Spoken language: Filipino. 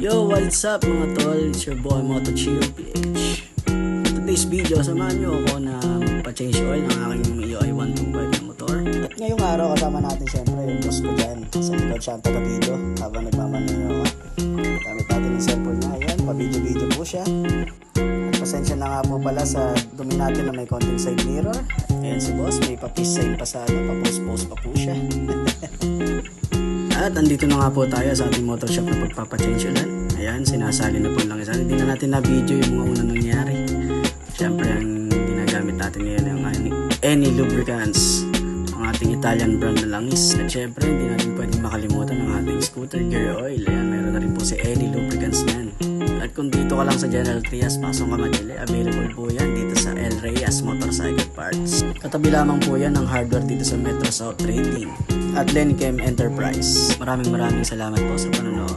Yo, what's up mga tol? It's your boy Motochill PH. Today's video, samahan nyo ako na magpa-change oil ng aking MIUI 125 na motor. At ngayong araw, kasama natin syempre yung boss ko dyan. Sa likod siya ang taga-video habang nagmamaneho ako. Gamit natin yung cellphone niya. Ayan, pa-video-video po siya. At pasensya na nga po pala sa dumi natin na may konting side mirror. Ayan si boss, may pa-peace sign pa sa pa-post-post pa po siya. At andito na nga po tayo sa ating motor shop na pagpapachange ulan. Ayan, sinasali na po lang isa. Hindi na natin na video yung mga unang nangyari. Siyempre, ang ginagamit natin ngayon yung Eni Lubricants, ang ating Italian brand na langis. At siyempre, hindi natin pwedeng makalimutan ang ating scooter gear oil. Ayan, meron na rin po si Eni Lubricants yan. At kung dito ka lang sa General Trias, pasok ka madali. Available po yan dito sa El Reyes Motorcycle Parts. Katabi lamang po yan ng hardware dito sa Metro South Trading at Lenchem Enterprise. Maraming salamat po sa panonood.